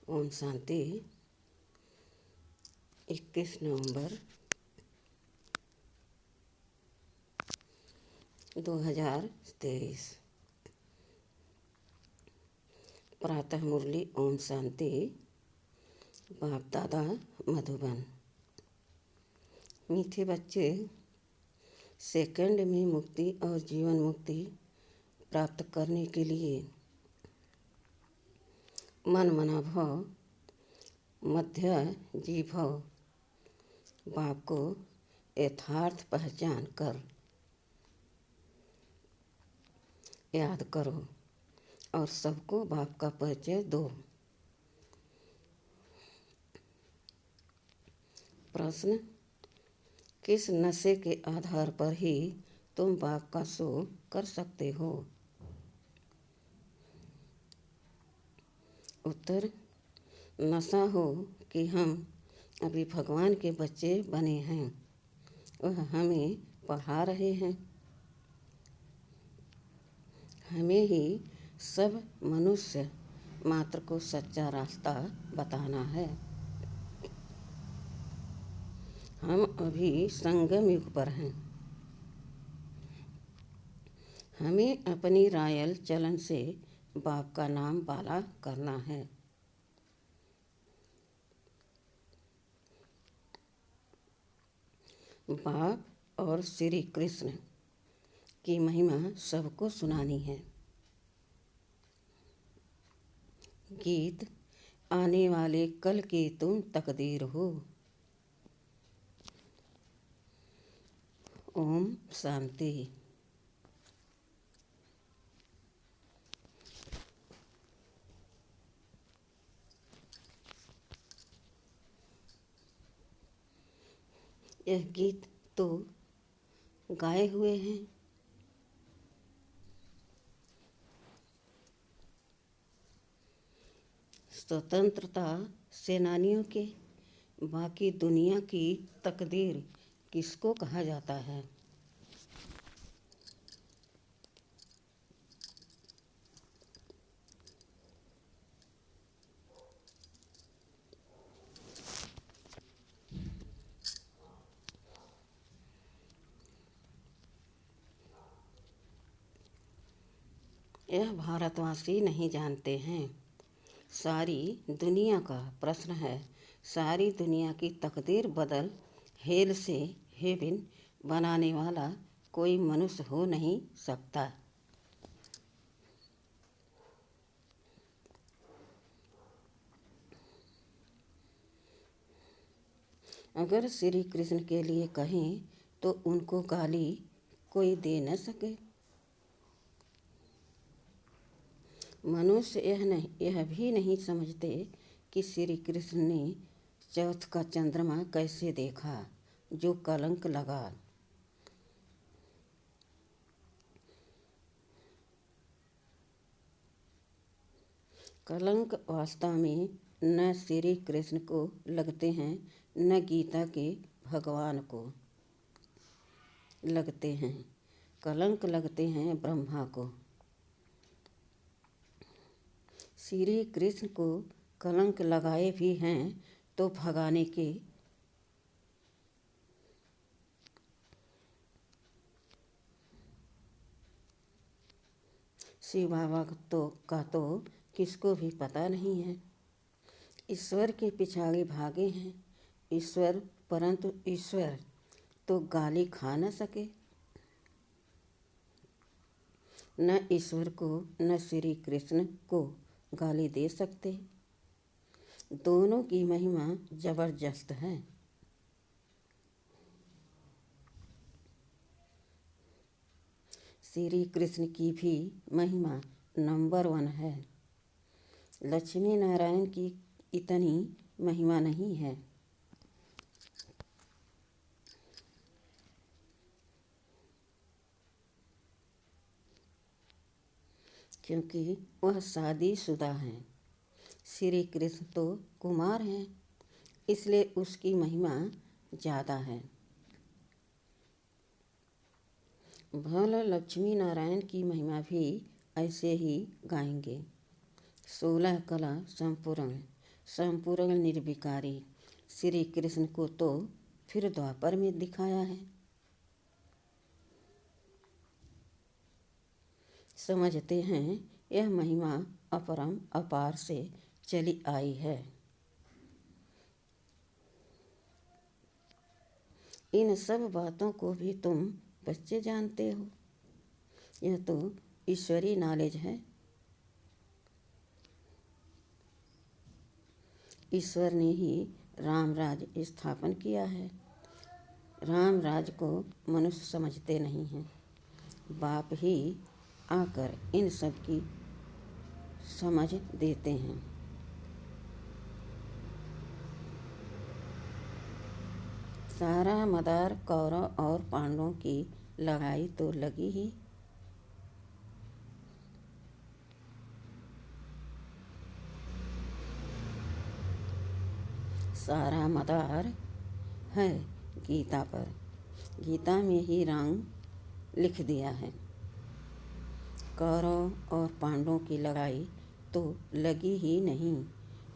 ओम शांति। 21 नवंबर 2023। प्रातः मुरली ओम शांति। बाप दादा मधुबन। मीठे बच्चे, सेकंड में मुक्ति और जीवन मुक्ति प्राप्त करने के लिए मन मना भाव मध्य जीभव बाप को यथार्थ पहचान कर याद करो और सबको बाप का परिचय दो। प्रश्न: किस नशे के आधार पर ही तुम बाप का शो कर सकते हो? उत्तर: नशा हो कि हम अभी भगवान के बच्चे बने हैं, वह हमें पढ़ा रहे हैं, हमें ही सब मनुष्य मात्र को सच्चा रास्ता बताना है। हम अभी संगम युग पर हैं, हमें अपनी रायल चलन से बाप का नाम बाला करना है। बाप और श्री कृष्ण की महिमा सबको सुनानी है। गीत: आने वाले कल की तुम तकदीर हो। ओम शांति। यह गीत तो गाए हुए हैं, स्वतंत्रता सेनानियों के। बाकी दुनिया की तकदीर किसको कहा जाता है? यह भारतवासी नहीं जानते हैं। सारी दुनिया का प्रश्न है। सारी दुनिया की तकदीर बदल हेल से हेवन बनाने वाला कोई मनुष्य हो नहीं सकता। अगर श्री कृष्ण के लिए कहें तो उनको गाली कोई दे न सके। मनुष्य यह भी नहीं समझते कि श्री कृष्ण ने चौथ का चंद्रमा कैसे देखा, जो कलंक लगा। कलंक वास्तव में न श्री कृष्ण को लगते हैं, न गीता के भगवान को लगते हैं। कलंक लगते हैं ब्रह्मा को। श्री कृष्ण को कलंक लगाए भी हैं तो भगाने के शिव बाबा का तो किसको भी पता नहीं है। ईश्वर के पिछाड़े भागे हैं ईश्वर, परंतु ईश्वर तो गाली खा न सके। न ईश्वर को न श्री कृष्ण को गाली दे सकते। दोनों की महिमा जबरदस्त है। श्री कृष्ण की भी महिमा नंबर 1 है। लक्ष्मी नारायण की इतनी महिमा नहीं है, क्योंकि वह शादीशुदा हैं। श्री कृष्ण तो कुमार हैं, इसलिए उसकी महिमा ज़्यादा है। भला लक्ष्मी नारायण की महिमा भी ऐसे ही गाएंगे। 16 कला संपूर्ण संपूर्ण निर्विकारी श्री कृष्ण को तो फिर द्वापर में दिखाया है। समझते हैं यह महिमा अपरम अपार से चली आई है। इन सब बातों को भी तुम बच्चे जानते हो। यह तो ईश्वरी नॉलेज है। ईश्वर ने ही रामराज स्थापन किया है। रामराज को मनुष्य समझते नहीं हैं। बाप ही आकर इन सब की समझ देते हैं। सारा मदार कौरव और पांडवों की लड़ाई तो लगी ही। सारा मदार है गीता पर। गीता में ही रंग लिख दिया है। कौरव और पांडवों की लड़ाई तो लगी ही नहीं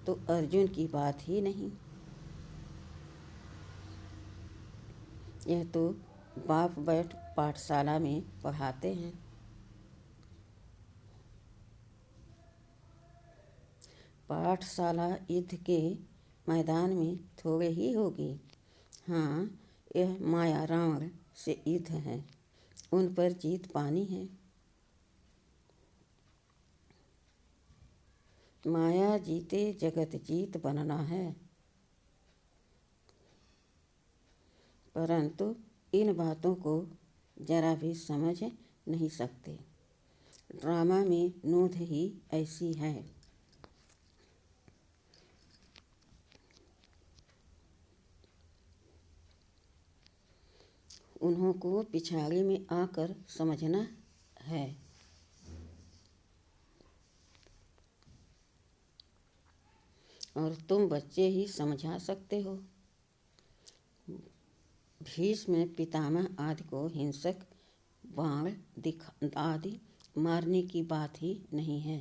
तो अर्जुन की बात ही नहीं। यह तो बाप बैठ पाठशाला में पढ़ाते हैं। पाठशाला युद्ध के मैदान में थोड़े ही होगी। हाँ, यह माया रावण से युद्ध है। उन पर जीत पानी है। माया जीते जगत जीत बनना है। परंतु इन बातों को जरा भी समझ नहीं सकते। ड्रामा में नूंद ही ऐसी है। उन्हों को पिछाड़ी में आकर समझना है। और तुम बच्चे ही समझा सकते हो। भीष्म पितामह आदि को हिंसक बाण आदि मारने की बात ही नहीं है।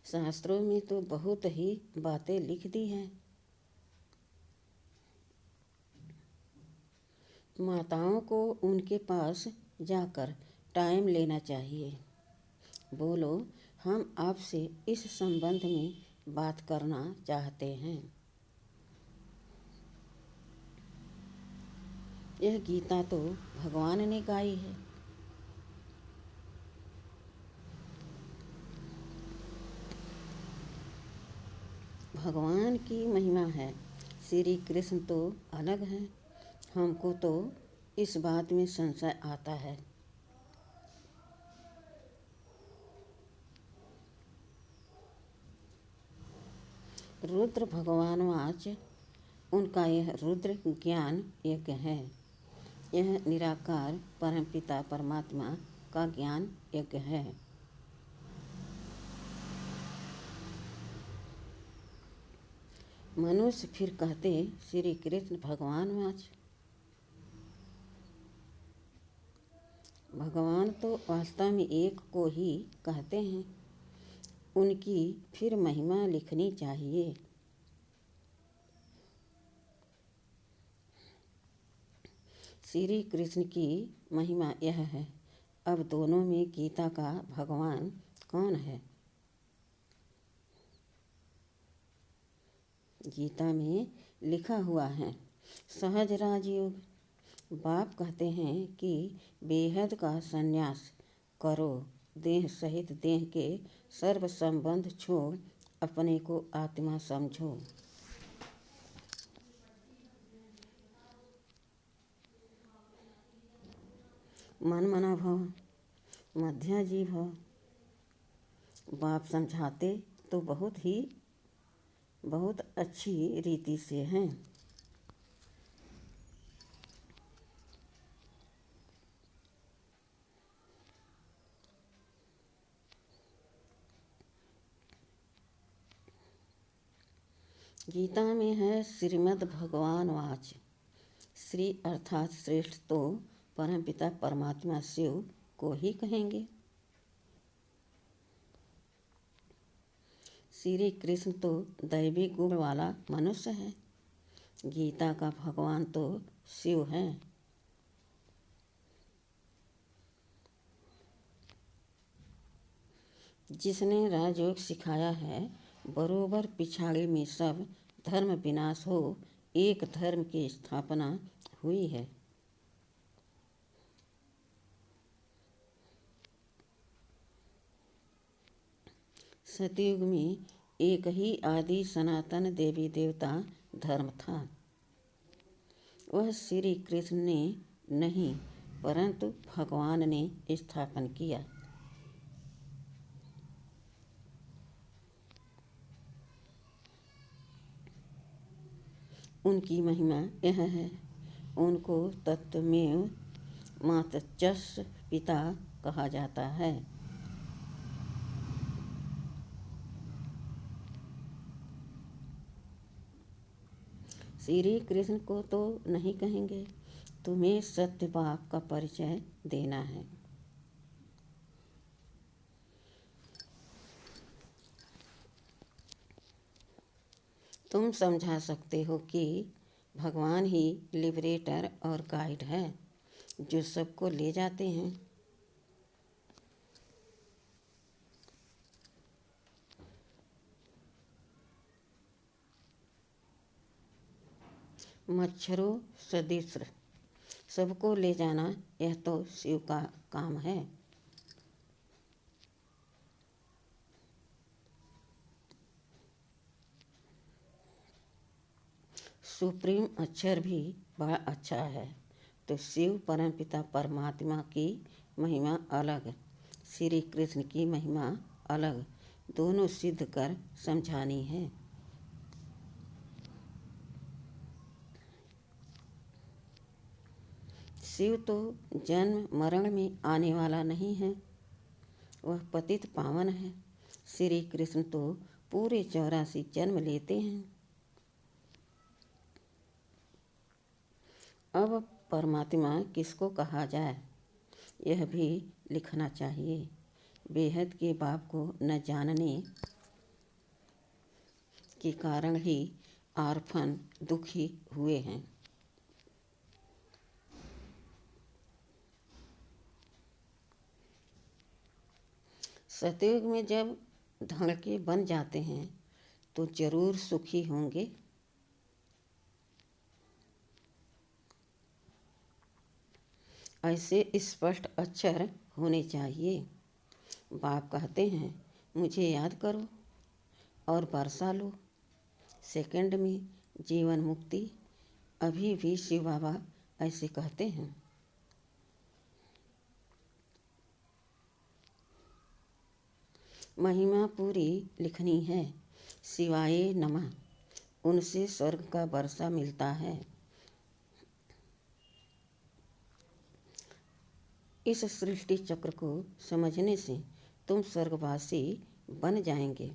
शास्त्रों में तो बहुत ही बातें लिख दी हैं। माताओं को उनके पास जाकर टाइम लेना चाहिए। बोलो, हम आपसे इस संबंध में बात करना चाहते हैं। यह गीता तो भगवान ने गाई है। भगवान की महिमा है। श्री कृष्ण तो अलग हैं। हमको तो इस बात में संशय आता है। रुद्र भगवान वाच उनका यह रुद्र ज्ञान यज्ञ है। यह निराकार परमपिता परमात्मा का ज्ञान यज्ञ है। मनुष्य फिर कहते श्री कृष्ण भगवान वाच। भगवान तो वास्तव में एक को ही कहते हैं। उनकी फिर महिमा लिखनी चाहिए। श्री कृष्ण की महिमा यह है। अब दोनों में गीता का भगवान कौन है? गीता में लिखा हुआ है सहज राजयोग। बाप कहते हैं कि बेहद का संन्यास करो। देह सहित देह के सर्व संबंध छोड़ अपने को आत्मा समझो। मन मना भव, मध्याजी भव। बाप समझाते तो बहुत अच्छी रीति से हैं। गीता में है श्रीमद् भगवान वाच। श्री अर्थात श्रेष्ठ तो परमपिता परमात्मा शिव को ही कहेंगे। श्री कृष्ण तो दैवी गुण वाला मनुष्य है। गीता का भगवान तो शिव है। जिसने राजयोग सिखाया है, बरोबर पिछाड़ी में सब धर्म विनाश हो, एक धर्म की स्थापना हुई है। सतयुग में एक ही आदि सनातन देवी देवता धर्म था। वह श्री कृष्ण ने नहीं, परंतु भगवान ने स्थापन किया। उनकी महिमा यह है, उनको तत्वमेव मातच्च पिता कहा जाता है। श्री कृष्ण को तो नहीं कहेंगे, तुम्हें सत्य बाप का परिचय देना है। तुम समझा सकते हो कि भगवान ही लिबरेटर और गाइड है, जो सबको ले जाते हैं। मच्छरों सदृश सबको ले जाना, यह तो शिव का काम है। सुप्रीम अक्षर भी बड़ा अच्छा है, तो शिव परमपिता परमात्मा की महिमा अलग, श्री कृष्ण की महिमा अलग, दोनों सिद्ध कर समझानी है। शिव तो जन्म मरण में आने वाला नहीं है, वह पतित पावन है। श्री कृष्ण तो पूरे 84 जन्म लेते हैं। अब परमात्मा किसको कहा जाए, यह भी लिखना चाहिए। बेहद के बाप को न जानने के कारण ही आर्फन दुखी हुए हैं। सतयुग में जब धड़के बन जाते हैं तो जरूर सुखी होंगे। ऐसे स्पष्ट अक्षर होने चाहिए। बाप कहते हैं, मुझे याद करो और बरसा लो, सेकंड में जीवन मुक्ति। अभी भी शिव बाबा ऐसे कहते हैं। महिमा पूरी लिखनी है। शिवाय नमः, उनसे स्वर्ग का वर्षा मिलता है। इस सृष्टि चक्र को समझने से तुम स्वर्गवासी बन जाएंगे।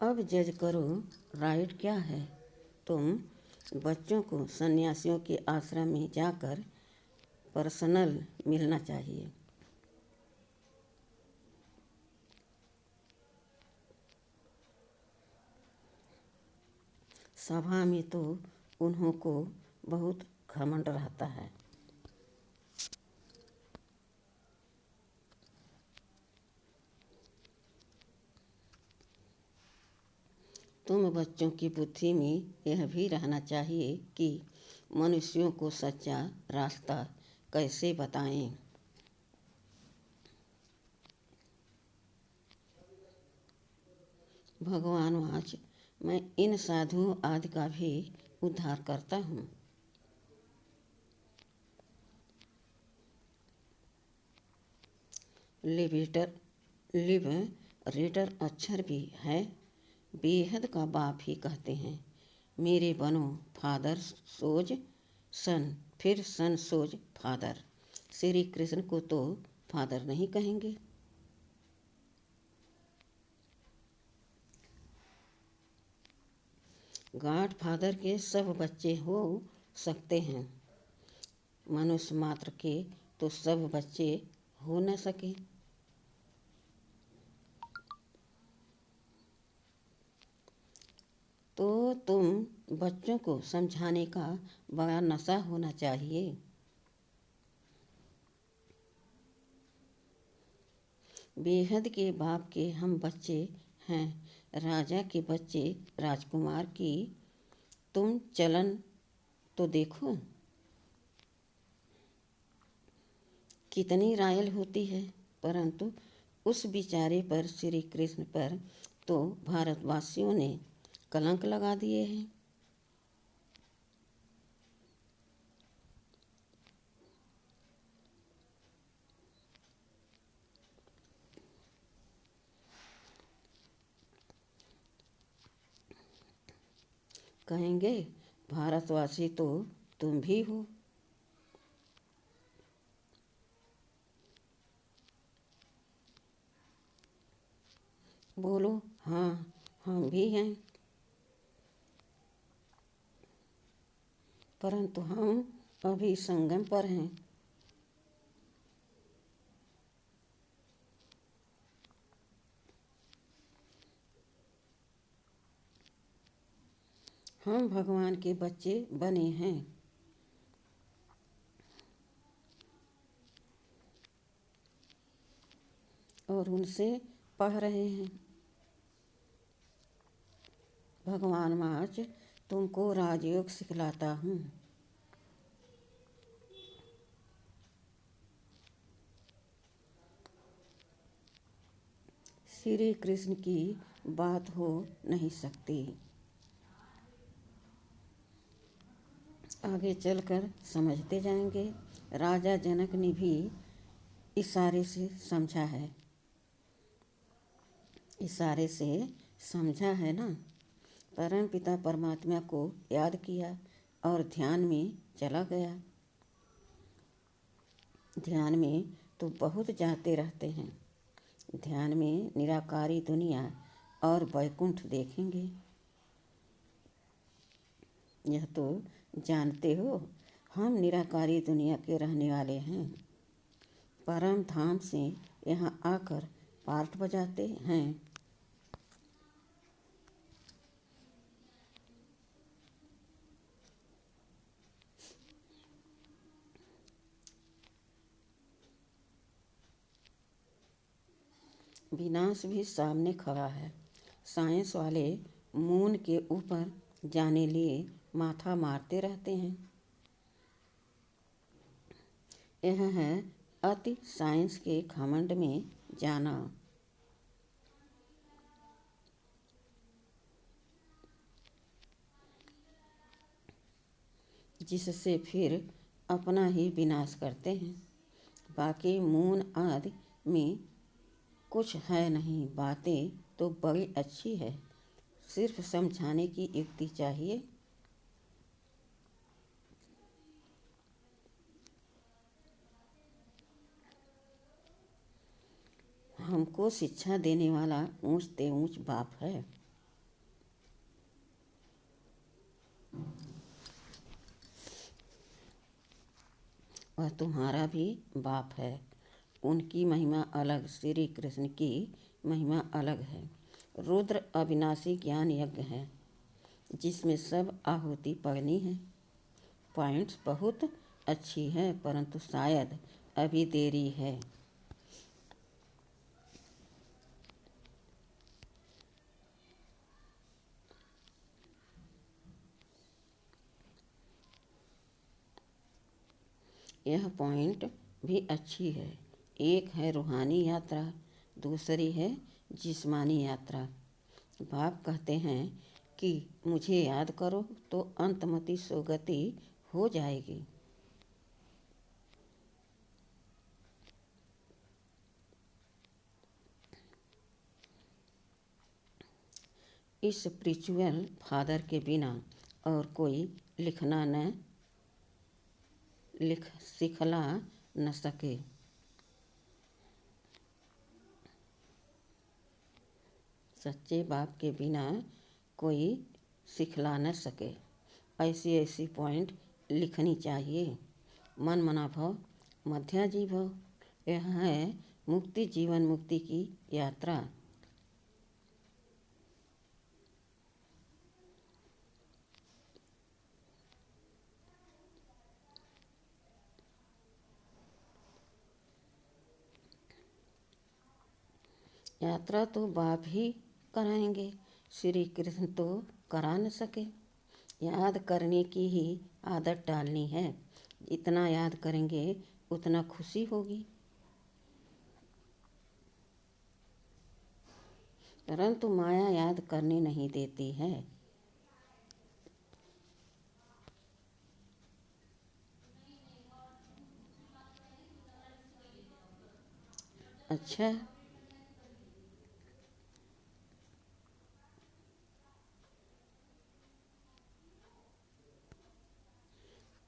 अब जज करो, राइट क्या है। तुम बच्चों को सन्यासियों के आश्रम में जाकर पर्सनल मिलना चाहिए। सभा में तो उन्हों को बहुत घमंड रहता है। तुम बच्चों की बुद्धि में यह भी रहना चाहिए कि मनुष्यों को सच्चा रास्ता कैसे बताएं। भगवान वाच, मैं इन साधुओं आदि का भी उद्धार करता हूँ। लिबरेटर अक्षर भी है। बेहद का बाप ही कहते हैं, मेरे बनो फादर सोज सन, फिर सन सोज फादर। श्री कृष्ण को तो फादर नहीं कहेंगे। गॉड फादर के सब बच्चे हो सकते हैं, मनुष्य मात्र के तो सब बच्चे हो न सके। तो तुम बच्चों को समझाने का बड़ा नशा होना चाहिए। बेहद के बाप के हम बच्चे हैं, राजा के बच्चे राजकुमार की। तुम चलन तो देखो कितनी रायल होती है, परंतु उस बिचारे पर, श्री कृष्ण पर तो भारतवासियों ने कलंक लगा दिए हैं। कहेंगे भारतवासी तो तुम भी हो। बोलो हाँ, हम भी हैं, परंतु हम अभी संगम पर हैं। हम भगवान के बच्चे बने हैं और उनसे पढ़ रहे हैं। भगवान मैं आज तुमको राजयोग सिखलाता हूँ। श्री कृष्ण की बात हो नहीं सकती। आगे चलकर समझते जाएंगे। राजा जनक ने भी इशारे से समझा है, इशारे से समझा है ना। परम पिता परमात्मा को याद किया और ध्यान में चला गया। ध्यान में तो बहुत जाते रहते हैं। ध्यान में निराकारी दुनिया और वैकुंठ देखेंगे। यह तो जानते हो, हम निराकारी दुनिया के रहने वाले हैं। परम धाम से यहाँ आकर पार्ट बजाते हैं। विनाश भी सामने खड़ा है। साइंस वाले मून के ऊपर जाने लिए माथा मारते रहते हैं। यह है अति साइंस के घमंड में जाना। जिससे फिर अपना ही विनाश करते हैं। बाकी मून आदि में कुछ है नहीं। बातें तो बड़ी अच्छी है, सिर्फ समझाने की युक्ति चाहिए। हमको शिक्षा देने वाला ऊंच ते ऊंच बाप है। वह तुम्हारा भी बाप है। उनकी महिमा अलग, श्री कृष्ण की महिमा अलग है। रुद्र अविनाशी ज्ञान यज्ञ है, जिसमें सब आहुति पड़नी है। पॉइंट्स बहुत अच्छी है, परंतु शायद अभी देरी है। यह पॉइंट भी अच्छी है। एक है रूहानी यात्रा, दूसरी है जिस्मानी यात्रा। बाप कहते हैं कि मुझे याद करो तो अंतमति सुगति हो जाएगी। इस स्पिरिचुअल फादर के बिना और कोई सिखला न सके। सच्चे बाप के बिना कोई सिखला न सके। ऐसी ऐसी पॉइंट लिखनी चाहिए। मन मना भव मध्याजी भव। यह है मुक्ति, जीवन मुक्ति की यात्रा। यात्रा तो बाप ही कराएंगे, श्री कृष्ण तो करा न सके। याद करने की ही आदत डालनी है। इतना याद करेंगे उतना खुशी होगी। परंतु माया याद करने नहीं देती है। अच्छा,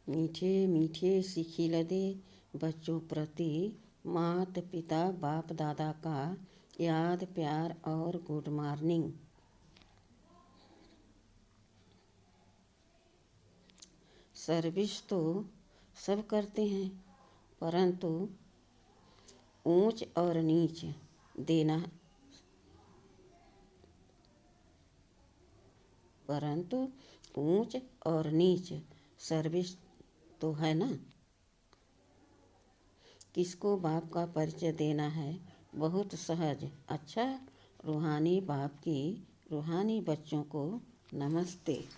मीठे मीठे सीखी लदे बच्चों प्रति मात पिता बाप दादा का याद प्यार और गुड मॉर्निंग। सर्विस तो सब करते हैं, परंतु ऊंच और नीच देना परंतु ऊंच और नीच सर्विस तो है ना। किसको बाप का परिचय देना है, बहुत सहज। अच्छा, रूहानी बाप की रूहानी बच्चों को नमस्ते।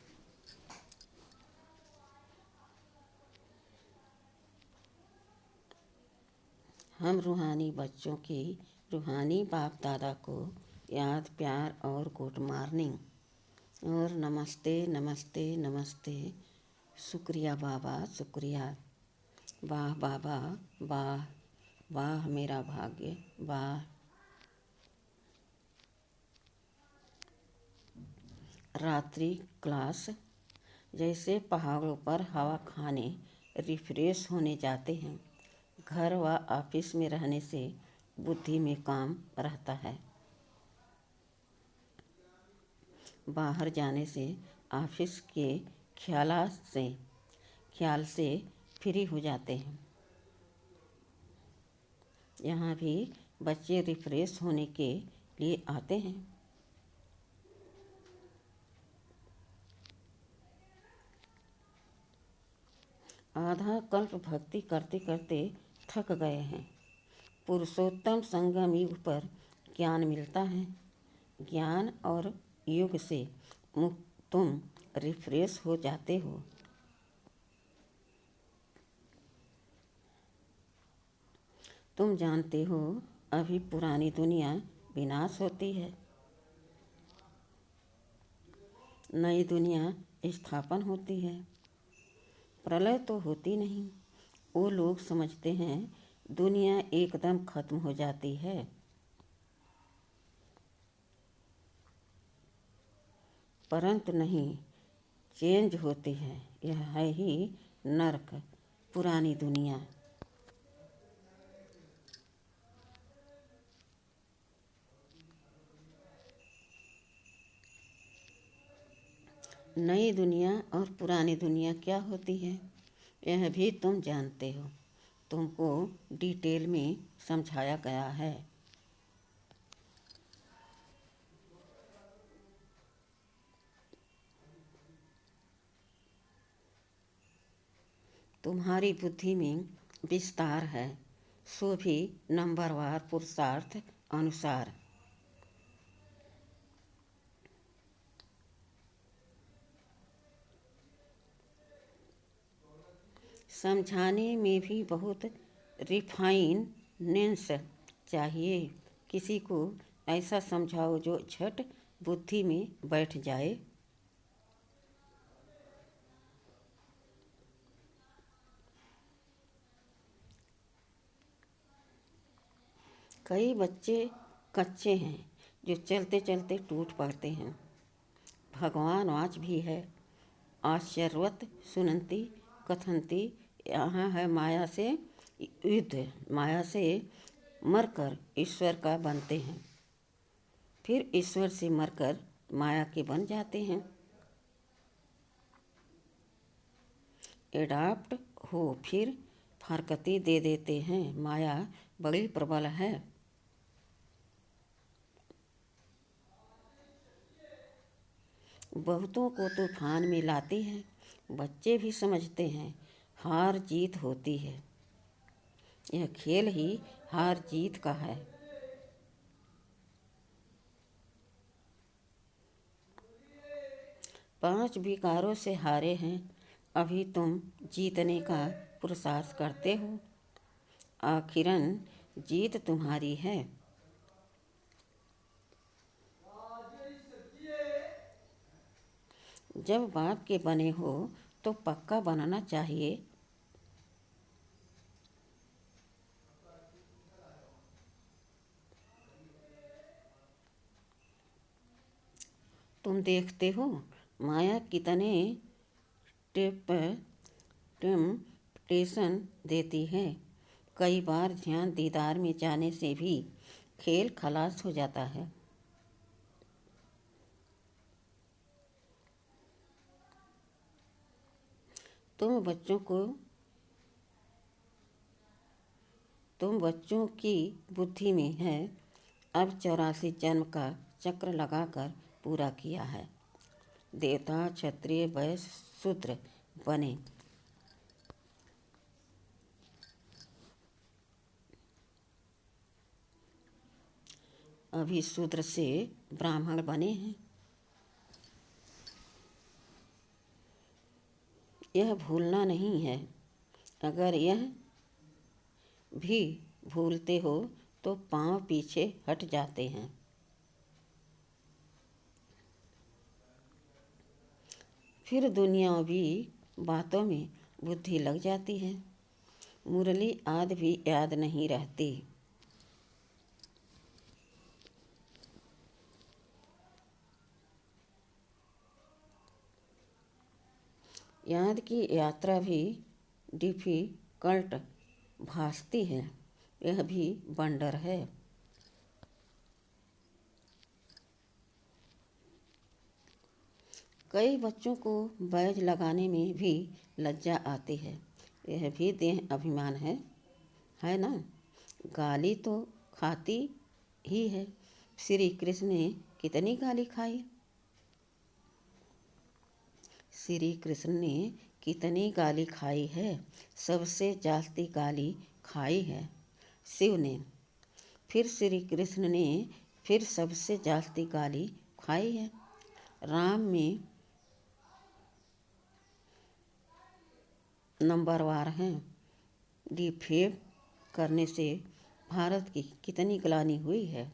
हम रूहानी बच्चों की रूहानी बाप दादा को याद प्यार और गुड मॉर्निंग और नमस्ते नमस्ते नमस्ते। शुक्रिया बाबा, शुक्रिया। वाह बाबा, वाह वाह मेरा भाग्य, वाह। रात्रि क्लास। जैसे पहाड़ों पर हवा खाने रिफ्रेश होने जाते हैं, घर व ऑफिस में रहने से बुद्धि में काम रहता है। बाहर जाने से ऑफिस के ख्याल से फ्री हो जाते हैं। यहाँ भी बच्चे रिफ्रेश होने के लिए आते हैं। आधा कल्प भक्ति करते करते थक गए हैं। पुरुषोत्तम संगम युग पर ज्ञान मिलता है। ज्ञान और योग से तुम रिफ्रेश हो जाते हो। तुम जानते हो अभी पुरानी दुनिया विनाश होती है, नई दुनिया स्थापन होती है। प्रलय तो होती नहीं। वो लोग समझते हैं दुनिया एकदम खत्म हो जाती है, परंतु नहीं, चेंज होती है। यह है ही नरक, पुरानी दुनिया। नई दुनिया और पुरानी दुनिया क्या होती है, यह भी तुम जानते हो। तुमको डिटेल में समझाया गया है। तुम्हारी बुद्धि में विस्तार है, सो भी नंबरवार पुरुषार्थ अनुसार। समझाने में भी बहुत रिफाइनेंस चाहिए। किसी को ऐसा समझाओ जो झट बुद्धि में बैठ जाए। कई बच्चे कच्चे हैं जो चलते चलते टूट पड़ते हैं। भगवान वाच भी है, आश्चर्यवत सुनंती कथंती। यहाँ है माया से युद्ध, माया से मरकर ईश्वर का बनते हैं, फिर ईश्वर से मरकर माया के बन जाते हैं। एडाप्ट हो फिर फारकती दे देते हैं। माया बड़ी प्रबल है। बहुतों को तूफान में लाती है। बच्चे भी समझते हैं हार जीत होती है। यह खेल ही हार जीत का है। पांच विकारों से हारे हैं, अभी तुम जीतने का पुरुषार्थ करते हो। आखिरन जीत तुम्हारी है। जब बाप के बने हो तो पक्का बनना चाहिए। तुम देखते हो माया कितने टिप टेम्पटेशन देती है। कई बार ध्यान दीदार में जाने से भी खेल खलास हो जाता है। तुम बच्चों को तुम बच्चों की बुद्धि में है। अब 84 जन्म का चक्र लगाकर पूरा किया है। देवता क्षत्रिय वैश्य शूद्र बने। अभी शूद्र से ब्राह्मण बने हैं। यह भूलना नहीं है। अगर यह भी भूलते हो तो पांव पीछे हट जाते हैं। फिर दुनियावी बातों में बुद्धि लग जाती है। मुरली आदि भी याद नहीं रहती। याद की यात्रा भी डिफिकल्ट भासती है। यह भी वंडर है। कई बच्चों को बैज लगाने में भी लज्जा आती है। यह भी देह अभिमान है ना। गाली तो खाती ही है। श्री कृष्ण ने कितनी गाली खाई। श्री कृष्ण ने कितनी गाली खाई है। सबसे जास्ती गाली खाई है शिव ने। फिर श्री कृष्ण ने फिर सबसे जास्ती गाली खाई है। राम में नंबरवार हैं। डिफेम करने से भारत की कितनी ग्लानि हुई है।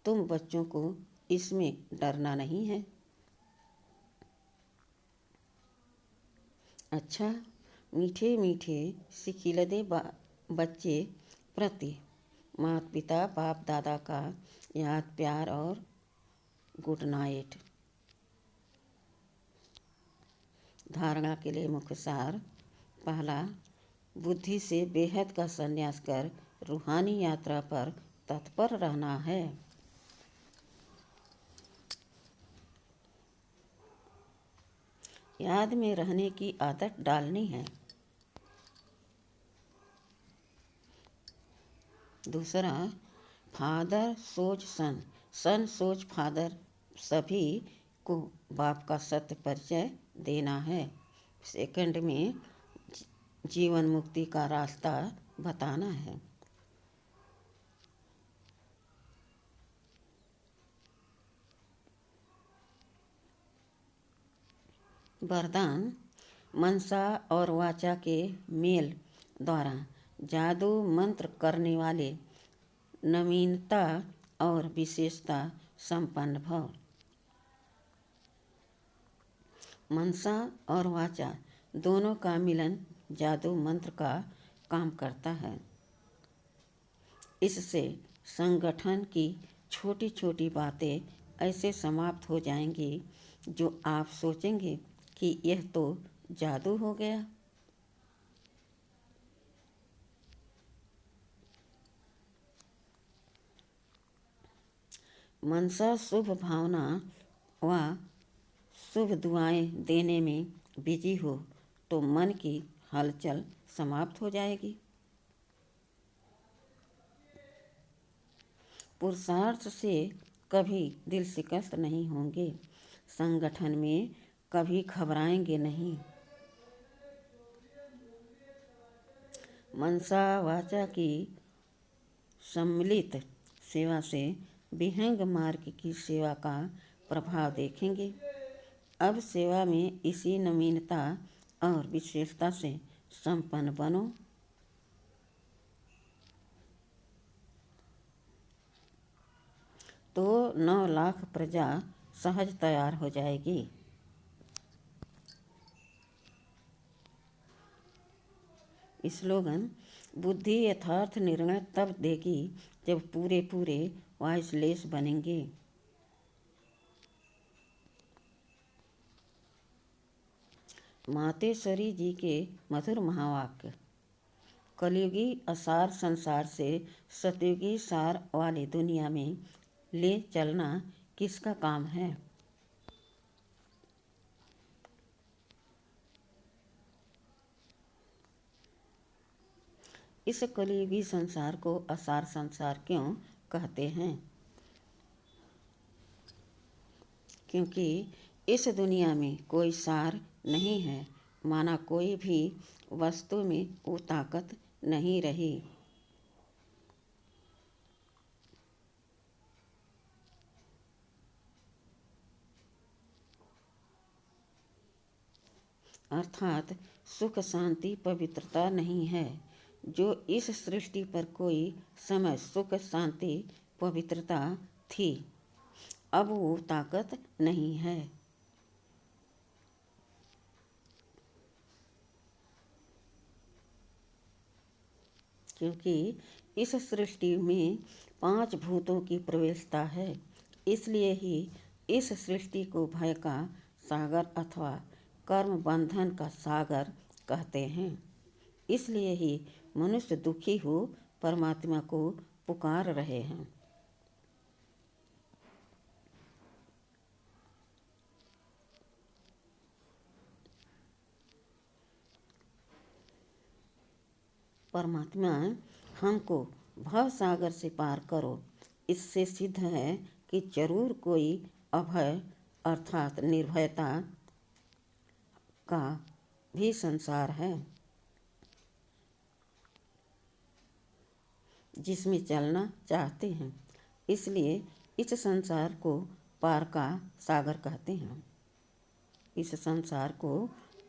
तुम बच्चों को इसमें डरना नहीं है। अच्छा, मीठे मीठे सिकिलदे बच्चे प्रति माता पिता बाप दादा का याद प्यार और गुड नाइट। धारणा के लिए मुख्य सार। पहला, बुद्धि से बेहद का संन्यास कर रूहानी यात्रा पर तत्पर रहना है। याद में रहने की आदत डालनी है। दूसरा, फादर सोच सन, सन सोच फादर, सभी को बाप का सत्य परिचय देना है। सेकंड में जीवन मुक्ति का रास्ता बताना है। वरदान, मनसा और वाचा के मेल द्वारा जादू मंत्र करने वाले नवीनता और विशेषता संपन्न भव। मनसा और वाचा दोनों का मिलन जादू मंत्र का काम करता है। इससे संगठन की छोटी छोटी बातें ऐसे समाप्त हो जाएंगी जो आप सोचेंगे कि यह तो जादू हो गया। मनसा शुभ भावना व शुभ दुआएं देने में बिजी हो तो मन की हलचल समाप्त हो जाएगी। पुरुषार्थ से कभी दिल शिकस्त नहीं होंगे, संगठन में कभी घबराएंगे नहीं। मनसा वाचा की सम्मिलित सेवा से विहंग मार्ग की सेवा का प्रभाव देखेंगे। अब सेवा में इसी नवीनता और विशेषता से संपन्न बनो। तो 9 लाख प्रजा सहज तैयार हो जाएगी। स्लोगन: बुद्धि यथार्थ निर्णय तब देगी जब पूरे पूरे वाइसलेस बनेंगे। मातेश्वरी जी के मधुर महावाक्य: कलयुगी असार संसार से सतयुगी सार वाली दुनिया में ले चलना किसका काम है? इस कलयुगी संसार को असार संसार क्यों कहते हैं? क्योंकि इस दुनिया में कोई सार नहीं है, माना कोई भी वस्तु में वो ताकत नहीं रही। अर्थात सुख शांति पवित्रता नहीं है। जो इस सृष्टि पर कोई समय सुख शांति पवित्रता थी, अब वो ताकत नहीं है। क्योंकि इस सृष्टि में 5 भूतों की प्रवेशता है, इसलिए ही इस सृष्टि को भय का सागर अथवा कर्म बंधन का सागर कहते हैं। इसलिए ही मनुष्य दुखी हो परमात्मा को पुकार रहे हैं। परमात्मा हमको भव सागर से पार करो, इससे सिद्ध है कि जरूर कोई अभय अर्थात निर्भयता का भी संसार है, जिसमें चलना चाहते हैं। इसलिए इस संसार को पार का सागर कहते हैं। इस संसार को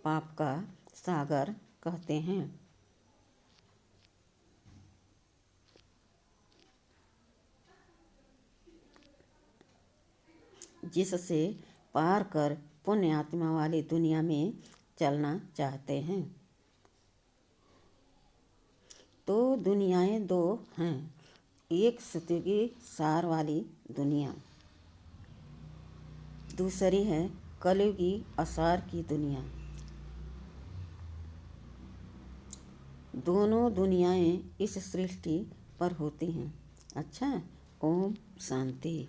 पाप का सागर कहते हैं। जिससे पार कर पुण्य आत्मा वाली दुनिया में चलना चाहते हैं। तो दुनियाएं 2 हैं, एक सतयुगी सार वाली दुनिया, दूसरी है कलयुगी असार की दुनिया। दोनों दुनियाएं इस सृष्टि पर होती हैं। अच्छा, ओम शांति।